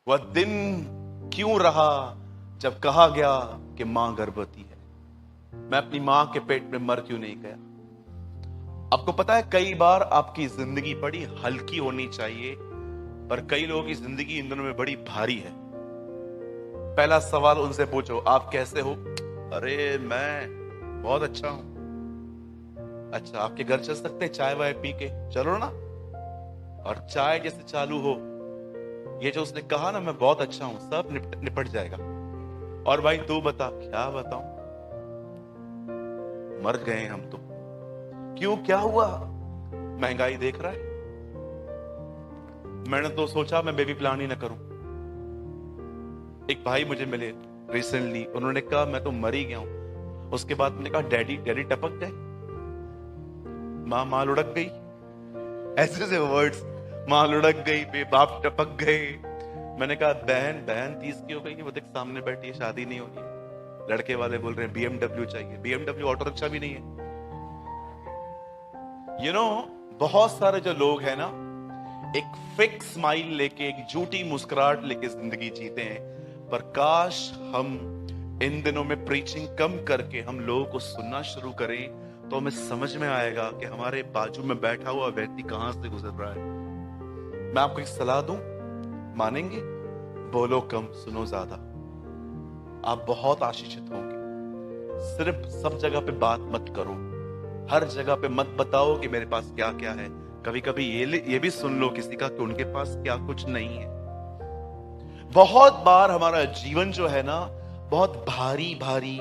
वह दिन क्यों रहा जब कहा गया कि मां गर्भवती है? मैं अपनी मां के पेट में मर क्यों नहीं गया? आपको पता है, कई बार आपकी जिंदगी बड़ी हल्की होनी चाहिए, पर कई लोगों की जिंदगी इन दिनों में बड़ी भारी है। पहला सवाल उनसे पूछो, आप कैसे हो? अरे मैं बहुत अच्छा हूं। अच्छा, आपके घर चल सकते हैं चाय वाय पी के? चलो ना। और चाय जैसे चालू हो, ये जो उसने कहा ना, मैं बहुत अच्छा हूं, सब निपट जाएगा। और भाई तू बता, क्या बताऊं? मर गए हम तो। क्यों, क्या हुआ? महंगाई देख रहा है? मैंने तो सोचा मैं बेबी प्लान ही ना करूं। एक भाई मुझे मिले रिसेंटली, उन्होंने कहा मैं तो मर ही गया हूं। उसके बाद मैंने कहा डैडी, डैडी टपक गए, मां लुढ़क गई, ऐसे से वर्ड्स, मां लुढ़क गई, बाप टपक गए। मैंने कहा बहन 30 की हो गई है, वो देख सामने बैठी है, शादी नहीं होनी है। लड़के वाले बोल रहे हैं BMW चाहिए। BMW ऑटो रिक्शा भी नहीं है। बहुत सारे जो लोग हैं ना, एक फेक स्माइल लेके, एक झूठी मुस्कुराहट लेके जिंदगी जीते हैं। पर काश हम इन दिनों में प्रीचिंग कम करके हम लोगों को सुनना शुरू करें, तो हमें समझ में आएगा कि हमारे बाजू में बैठा हुआ व्यक्ति कहां से गुजर रहा है। मैं आपको एक सलाह दूं, मानेंगे? बोलो कम, सुनो ज्यादा। आप बहुत आशीषित होंगे। सिर्फ सब जगह पे बात मत करो, हर जगह पे मत बताओ कि मेरे पास क्या क्या है। कभी कभी ये भी सुन लो किसी का कि उनके पास क्या कुछ नहीं है। बहुत बार हमारा जीवन जो है ना, बहुत भारी भारी,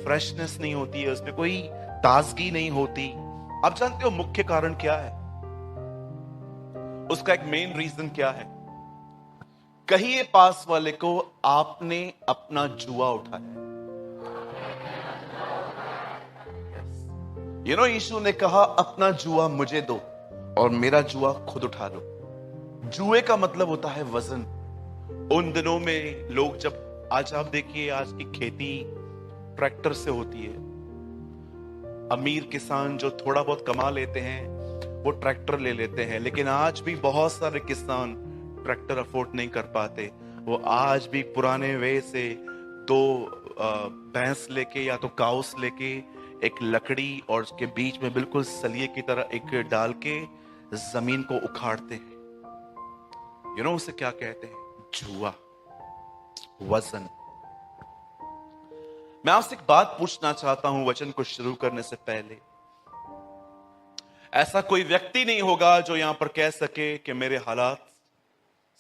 फ्रेशनेस नहीं होती है, उसमें कोई ताजगी नहीं होती। आप जानते हो मुख्य कारण क्या है? उसका एक मेन रीजन क्या है? कहिए पास वाले को, आपने अपना जुआ उठाया। यीशु ने कहा अपना जुआ मुझे दो और मेरा जुआ खुद उठा लो। जुए का मतलब होता है वजन। उन दिनों में लोग, जब आज आप देखिए, आज की खेती ट्रैक्टर से होती है। अमीर किसान जो थोड़ा बहुत कमा लेते हैं वो ट्रैक्टर ले लेते हैं, लेकिन आज भी बहुत सारे किसान ट्रैक्टर अफोर्ड नहीं कर पाते। वो आज भी पुराने वे से दो भैंस लेके या तो काउस लेके एक लकड़ी और उसके बीच में बिल्कुल सलिए की तरह एक डाल के जमीन को उखाड़ते हैं। उसे क्या कहते हैं? जुआ, वजन। मैं आपसे एक बात पूछना चाहता हूं वचन को शुरू करने से पहले। ऐसा कोई व्यक्ति नहीं होगा जो यहां पर कह सके कि मेरे हालात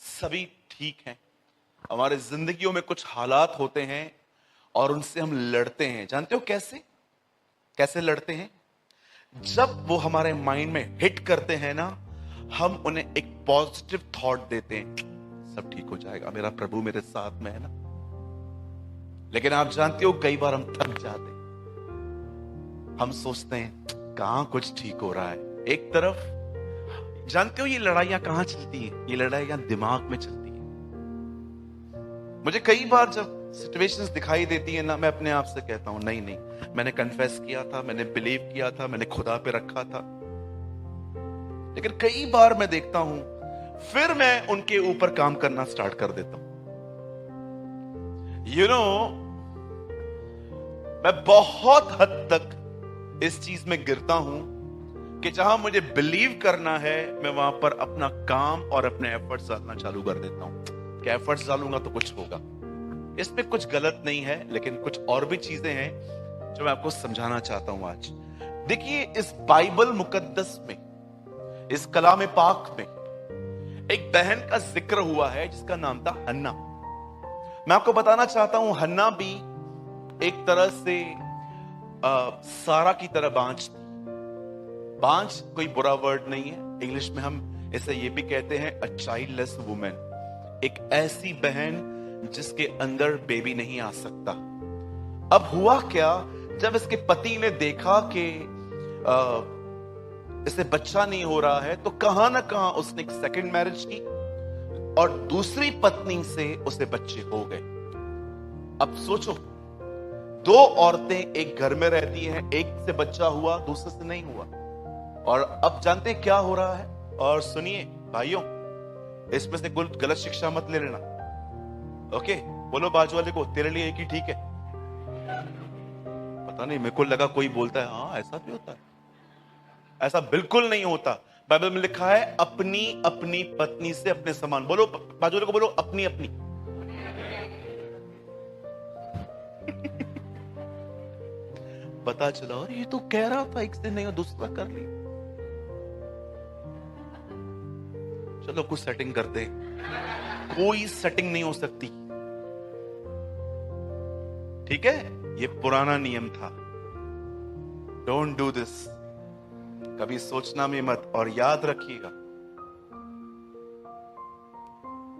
सभी ठीक हैं। हमारे जिंदगियों में कुछ हालात होते हैं और उनसे हम लड़ते हैं। जानते हो कैसे लड़ते हैं? जब वो हमारे माइंड में हिट करते हैं ना, हम उन्हें एक पॉजिटिव थॉट देते हैं, सब ठीक हो जाएगा, मेरा प्रभु मेरे साथ में है ना। लेकिन आप जानते हो कई बार हम थक जाते हैं। हम सोचते हैं कहां कुछ ठीक हो रहा है। एक तरफ जानते हो ये लड़ाइयां कहां चलती है? ये लड़ाइयां दिमाग में चलती है। मुझे कई बार जब सिचुएशंस दिखाई देती है ना, मैं अपने आप से कहता हूं नहीं, मैंने कन्फेस किया था, मैंने बिलीव किया था, मैंने खुदा पे रखा था। लेकिन कई बार मैं देखता हूं, फिर मैं उनके ऊपर काम करना स्टार्ट कर देता हूं। मैं बहुत हद तक इस चीज में गिरता हूं कि जहां मुझे बिलीव करना है, मैं वहां पर अपना काम और अपने एफर्ट्स डालना चालू कर देता हूं कि एफर्ट्स डालूंगा तो कुछ होगा। इसमें कुछ गलत नहीं है, लेकिन कुछ और भी चीजें हैं जो मैं आपको समझाना चाहता हूं आज। देखिए, इस बाइबल मुकद्दस में, इस कलाम पाक में एक बहन का जिक्र हुआ है जिसका नाम था हन्ना। मैं आपको बताना चाहता हूं, हन्ना भी एक तरह से सारा की तरह बांझ कोई बुरा वर्ड नहीं है। इंग्लिश में हम इसे ये भी कहते हैं अ चाइल्डलेस वुमेन, एक ऐसी बहन जिसके अंदर बेबी नहीं आ सकता। अब हुआ क्या, जब इसके पति ने देखा कि इसे बच्चा नहीं हो रहा है, तो कहां ना कहां उसने एक सेकंड मैरिज की और दूसरी पत्नी से उसे बच्चे हो गए। अब सोचो, दो औरतें एक घर में रहती हैं, एक से बच्चा हुआ, दूसरे से नहीं हुआ। और अब जानते क्या हो रहा है? और सुनिए भाइयों, इसमें से कुछ गलत शिक्षा मत ले लेना। ओके, बोलो बाजू वाले को, तेरे लिए एक ही ठीक है। पता नहीं, मेरे को लगा कोई बोलता है हाँ ऐसा भी होता है। ऐसा बिल्कुल नहीं होता। बाइबल में लिखा है अपनी अपनी पत्नी से अपने समान। बोलो बाजू वाले को, बोलो अपनी अपनी। पता चला और ये तो कह रहा था एक दिन नहीं, दूसरा कर ली। चलो कुछ सेटिंग करते। कोई सेटिंग नहीं हो सकती, ठीक है? ये पुराना नियम था। Don't do this. कभी सोचना भी मत। और याद रखिएगा,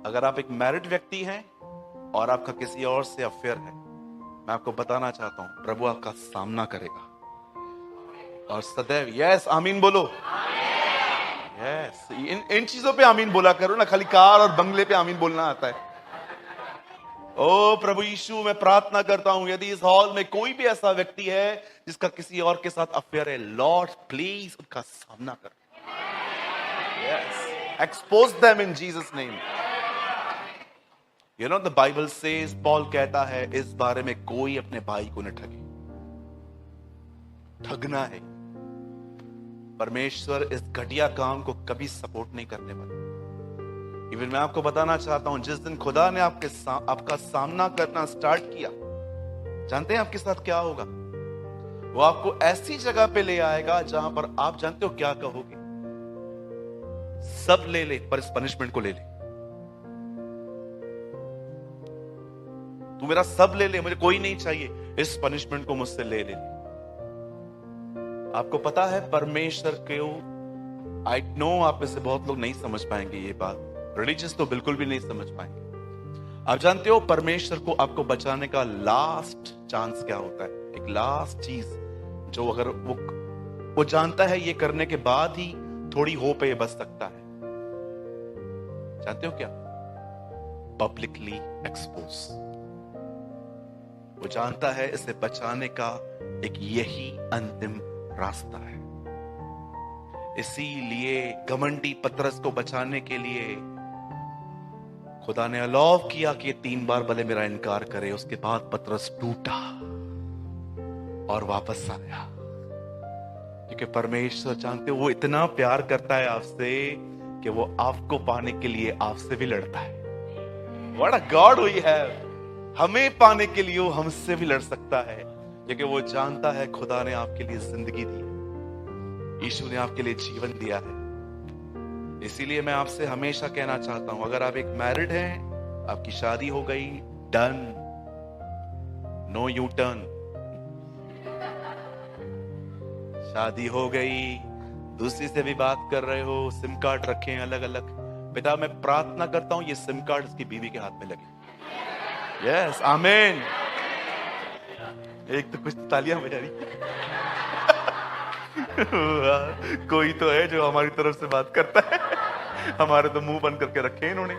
अगर आप एक मैरिड व्यक्ति हैं और आपका किसी और से अफेयर है, मैं आपको बताना चाहता हूं प्रभु आपका सामना करेगा। और सदैव यस आमीन बोलो। यस, इन चीजों पे आमीन बोला करो ना, खाली कार और बंगले पे आमीन बोलना आता है। ओ प्रभु यीशु, मैं प्रार्थना करता हूं यदि इस हॉल में कोई भी ऐसा व्यक्ति है जिसका किसी और के साथ अफेयर है, लॉर्ड प्लीज उनका सामना कर। Yes, expose them in Jesus name. You know the Bible says, Paul कहता है इस बारे में कोई अपने भाई को न ठगे। ठगना है। परमेश्वर इस घटिया काम को कभी सपोर्ट नहीं करने वाला। इवन मैं आपको बताना चाहता हूं, जिस दिन खुदा ने आपका सामना करना स्टार्ट किया, जानते हैं आपके साथ क्या होगा? वो आपको ऐसी जगह पे ले आएगा जहां पर आप जानते हो क्या कहोगे? सब ले ले पर इस पनिशमेंट को ले ले। तू मेरा सब ले ले, मुझे कोई नहीं चाहिए, इस पनिशमेंट को मुझसे ले ले। आपको पता है परमेश्वर को, आई नो आप में से बहुत लोग नहीं समझ पाएंगे ये बात, रिलीजियस तो बिल्कुल भी नहीं समझ पाएंगे। आप जानते हो परमेश्वर को आपको बचाने का लास्ट चांस क्या होता है? एक लास्ट चीज जो अगर वो जानता है ये करने के बाद ही थोड़ी होप है ये बच सकता है। जानते हो क्या? Publicly expose. वो जानता है इसे बचाने का एक यही अंतिम रास्ता है। इसीलिए घमंडी पतरस को बचाने के लिए खुदा ने अलाउ किया कि 3 बार भले मेरा इनकार करे। उसके बाद पतरस टूटा और वापस आया, क्योंकि परमेश्वर जानते हो वो इतना प्यार करता है आपसे कि वो आपको पाने के लिए आपसे भी लड़ता है। What a God we have! हमें पाने के लिए वो हमसे भी लड़ सकता है, क्योंकि वो जानता है खुदा ने आपके लिए जिंदगी दी है, यीशु ने आपके लिए जीवन दिया है। इसीलिए मैं आपसे हमेशा कहना चाहता हूं, अगर आप एक मैरिड हैं, आपकी शादी हो गई, डन, नो यू टर्न। शादी हो गई, दूसरी से भी बात कर रहे हो, सिम कार्ड रखे हैं अलग अलग, पिता मैं प्रार्थना करता हूं ये सिम कार्ड उसकी बीवी के हाथ में लगे। यस आमीन। एक तो कुछ तालियां बजा रही। कोई तो है जो हमारी तरफ से बात करता है। हमारे तो मुंह बंद करके रखे इन्होंने।